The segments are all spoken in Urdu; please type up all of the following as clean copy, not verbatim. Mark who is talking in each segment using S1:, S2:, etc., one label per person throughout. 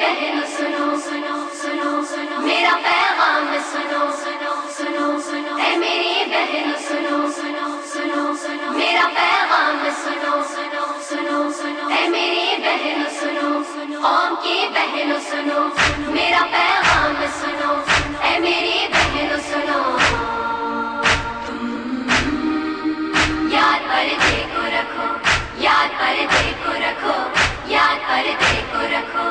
S1: بہنوں سنو سنو سنو سنو میرا پیغام سنو سنو سنو سنو اے میری بہنوں سنو سنو سنو سنو میرا پیغام سنو سنو سنو سنو اے میری بہنوں سنو قوم کی بہنوں سنو میرا پیغام سنو اے میری بہنوں سنو یاد پردے کو رکھو یاد پردے کو رکھو یاد پردے کو رکھو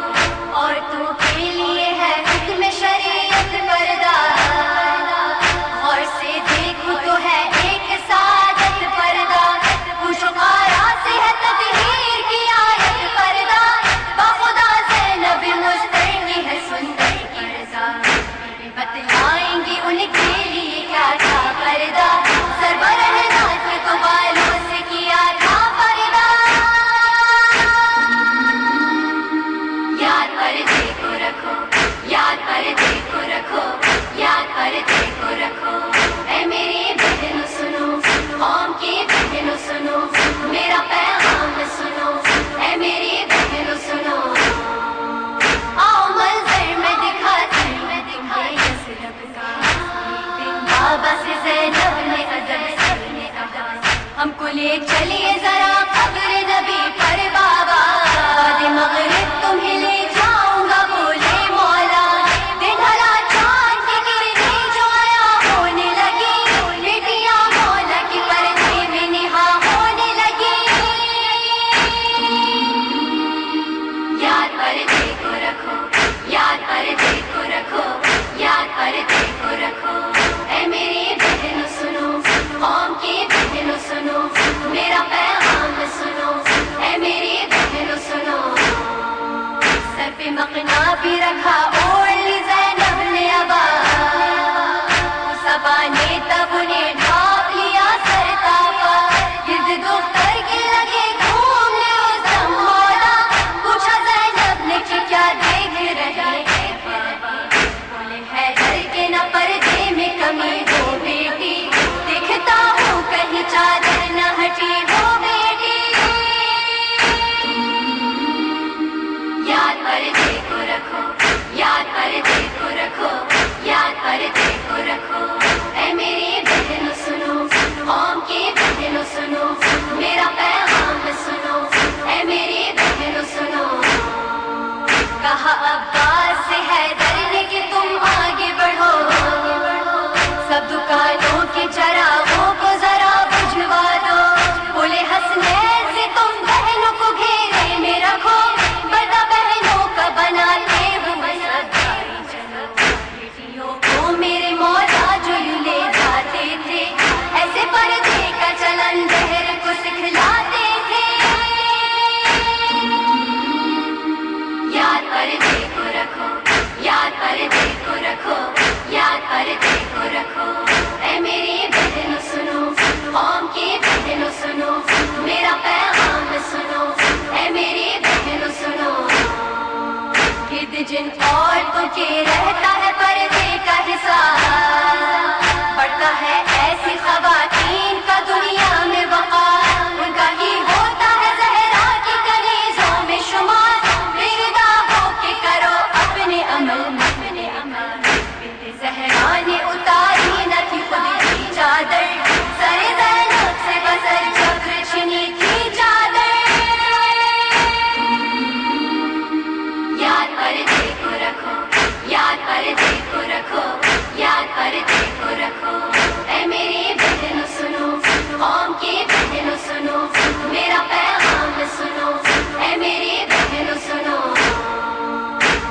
S1: عورتوں کے لیے ہے حکم شریعت پردہ غور سے دیکھو تو ہے ایک سعادت پردہ خوشگوارا سے ہے تطہیر کی آیت پردہ بخدا زینب مستر کی ہے سندر پردہ بتلائیں گی ان کے لیے کیا تھا پردہ سربراہ ناز کو بالوں سے کیا تھا پردہ یاد پردے کو رکھو یاد پردے کو رکھو یاد پردے کو رکھو اے میری بہنوں سنو قوم کی بہنوں سنو میرا پیغام سنو اے میری بہنوں سنو آؤ منظر میں دکھاتی میں دکھائی یثرب کا بابا سے زینب نے ادب سے کہا ہم کو لے چلیے ذرا قبر نبی پر بابا بعد مغرب تمہیں لے جاؤں گا بولے مولا دن ڈھلا چاند کی کرنیں جو آیا ہونے لگی بیٹیاں مولا کی پردے میں نہا ہونے لگی یاد پردے کو رکھو یاد پردے کو رکھو یاد پردے کو رکھو اے میری بہنوں سنو قوم کی بہنوں سنو میرا پیغام سنو اے میری بہنوں سنو سر پہ مقنا بھی رکھا اوڑھ لی زینب نے ابا اس ابا نے تب انہیں ڈھانپ لیا سر تاپا گرد دختر کے لگے گھومنے اس دم مولا پوچھا زینب نے کہ کیا دیکھ رہے ہیں بابا بولے حیدر کے نہ پردے میں کمی ہو بیٹی دیکھتا ہوں کہیں چادر نہ ہٹی ہو بیٹی یاد پردے کو رکھو یاد پردے کو رکھو یاد پردے کو رکھو اے میری بہنوں سنو قوم کی بہنوں سنو میرا پیغام سنو اے میری بہنوں سنو کہا عباس سے حیدر نے کہ تم آگے بڑھو سب دکانوں کے چراغوں کو ذرا بجھوا دو بولے حسنین سے تم بہنوں کو گھیرے میں رکھو بڑا بہنوں کا بناتے ہوئے سرداری چلو بیٹیوں کو میرے مولا جو یوں لے جاتے تھے ایسے پردے کا چلن دہر کو سکھلاتے تھے یاد پردے کو رکھو یاد پردے کو رکھو یاد پردے کو رکھو اے میری بہنوں سنو قوم کی بہنوں سنو میرا پیغام سنو اے میری بہنوں سنو گرد جن عورتوں کے رہتا ہے پردے کا حساب بڑھتا ہے ایسی خواتین کا دنیا میں وقار ان کا ہی ہوتا ہے زہرا کی کنیزوں میں شمار بردا ہو کے کرو اپنے عمل میں اپنے عمل بنت زہرا نے اتاری نہ تھی خود کی چادر سر زینب سے بسر جبر چھنی تھی چادر یاد پردے کو رکھو یاد پردے کو رکھو یاد پردے کو رکھو اے میری بہنوں سنو قوم کی بہنوں سنو میرا پیغام سنو اے میری بہنوں سنو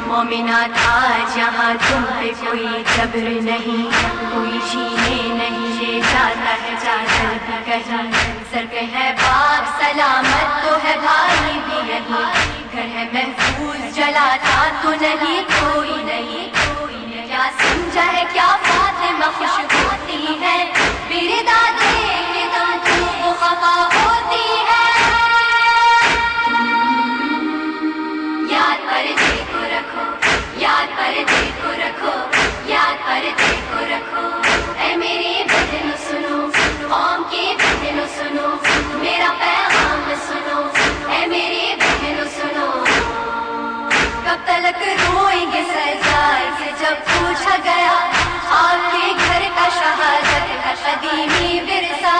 S1: مومنات آج یہاں تم پہ کوئی جبر نہیں کوئی چھینے نہیں لے جاتا ہے چادر بھی کہیں سر پہ ہے باغ سلامت تو ہے بھائی بھی یہیں گھر ہے محفوظ جلاتا تو نہیں کوئی نہیں کیا سمجھا ہے کیا فاطمہ خوش ہوتی ہے بردا دیکھ کے تم خوب خفا ہوتی ہے یاد پردے کو رکھو یاد پردے کو رکھو یاد پردے کو رکھو اے میری بہنوں سنو قوم کی بہنوں سنو میرا پیغام سنو اے میری بہنوں سنو کب تلک پوچھا گیا آپ کے گھر کا شہادت کا قدیمی ورثہ،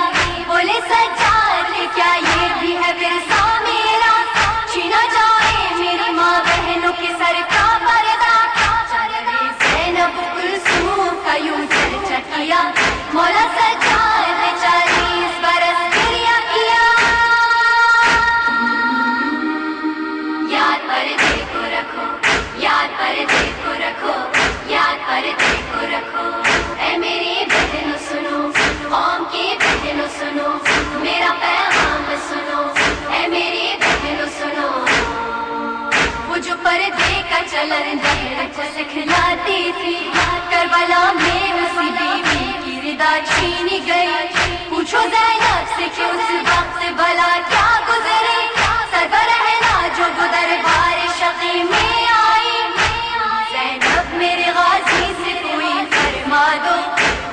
S1: بولے سجاد کیا یہ بھی ہے ورثہ میرا، چھینا جائے میری ماں بہنوں کے سر کا پردہ، زینب کلثوم کا یوں چرچا کیا، مولا سجاد 40 برس گریہ کیا، یاد پردے کو رکھو، یاد پردے کو رکھو، یاد پردے کو رکھو، اے میری بہنوں سنو، قوم کی بہنوں سنو، میرا پیغام سنو، اے میری بہنوں سنو، وہ جو پردے کا چلن دہر کو سکھلاتی تھی، کربلا میں اسی بیوی کی ردا چھینی گئی، پوچھو زینب سے کہ اس وقت بھلا کیا گزری، سربراہ جو وہ دربار شقی میں آئی، زینب میرے غازی سے کوئی فرما دو،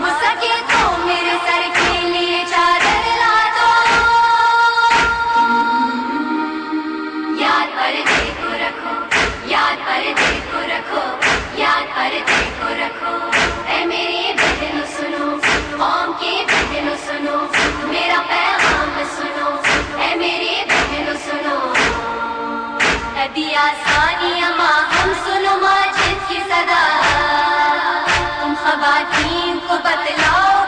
S1: ہو سکے تو میرے سر کے لیے چادر لا دو، یاد پردے کو رکھو، یاد پردے کو رکھو، یاد پردے کو رکھو، اے میری بہنوں سنو، قوم کی بہنوں سنو، میرا پیغام سنو، اے میری بہنوں سنو، دیا ثانیہ ماں ہم سنو ماجد کی صدا، تم خواتین کو بتلاؤ